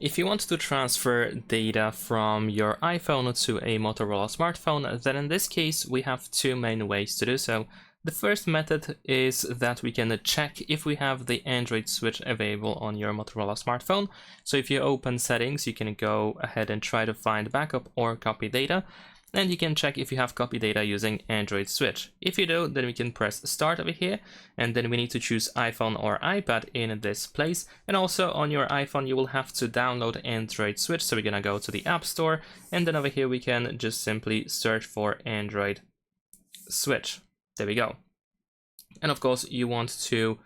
If you want to transfer data from your iPhone to a Motorola smartphone, then in this case we have two main ways to do so. The first method is that we can check if we have the Android switch available on your Motorola smartphone. So if you open settings, you can go ahead and try to find backup or copy data, and you can check if you have copy data using Android switch. If you do, then we can press start over here, and then we need to choose iPhone or iPad in this place. And also on your iPhone you will have to download Android switch, so we're gonna go to the App Store, and then over here we can just simply search for Android switch. There we go. And of course you want to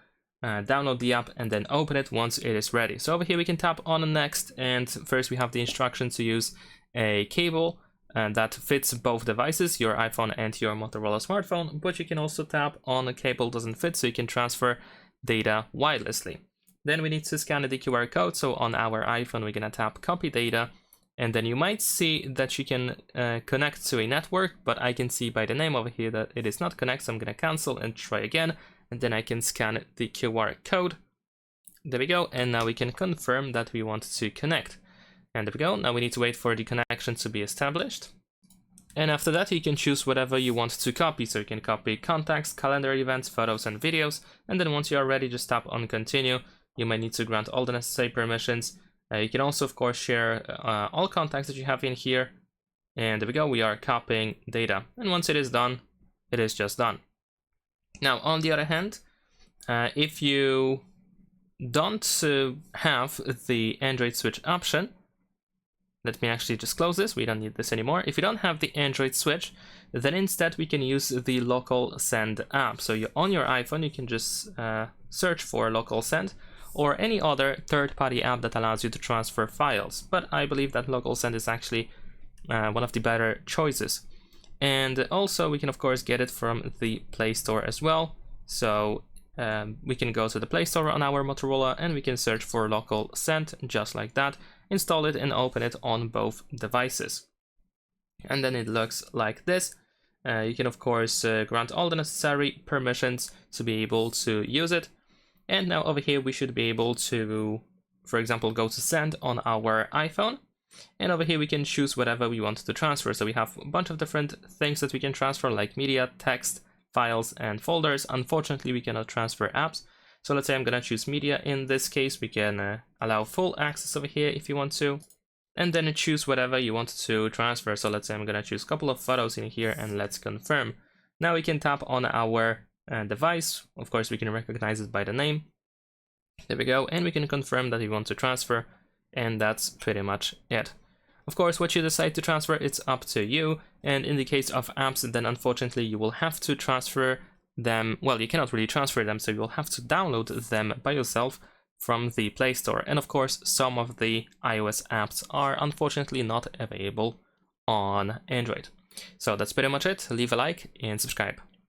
download the app and then open it once it is ready. So over here we can tap on next, and first we have the instruction to use a cable that fits both devices, your iPhone and your Motorola smartphone, but you can also tap on a cable doesn't fit, so you can transfer data wirelessly. Then we need to scan the QR code, so on our iPhone we're gonna tap copy data, and then you might see that you can connect to a network, but I can see by the name over here that it is not connect, so I'm gonna cancel and try again, and then I can scan the QR code. There we go, and now we can confirm that we want to connect. And there we go. Now we need to wait for the connection to be established. And after that you can choose whatever you want to copy. So you can copy contacts, calendar events, photos and videos. And then once you are ready, just tap on continue. You might need to grant all the necessary permissions. You can also of course share all contacts that you have in here. And there we go, we are copying data. And once it is done, it is just done. Now on the other hand, if you don't have the Android switch option, let me actually just close this, we don't need this anymore. If you don't have the Android switch, then instead we can use the local send app. So on your iPhone you can just search for local send or any other third-party app that allows you to transfer files. But I believe that local send is actually one of the better choices. And also we can of course get it from the Play Store as well. So we can go to the Play Store on our Motorola and we can search for local send just like that, install it and open it on both devices. And then it looks like this. You can of course grant all the necessary permissions to be able to use it. And now over here we should be able to, for example, go to send on our iPhone. And over here we can choose whatever we want to transfer. So we have a bunch of different things that we can transfer, like media, text, files and folders. Unfortunately we cannot transfer apps, so let's say I'm gonna choose media. In this case we can allow full access over here if you want to, and then choose whatever you want to transfer. So let's say I'm gonna choose a couple of photos in here and let's confirm. Now we can tap on our device. Of course we can recognize it by the name. There we go, and we can confirm that we want to transfer, and that's pretty much it. Of course, what you decide to transfer, it's up to you. And in the case of apps, then unfortunately you will have to transfer them. Well, you cannot really transfer them, so you will have to download them by yourself from the Play Store. And of course, some of the iOS apps are unfortunately not available on Android. So that's pretty much it. Leave a like and subscribe.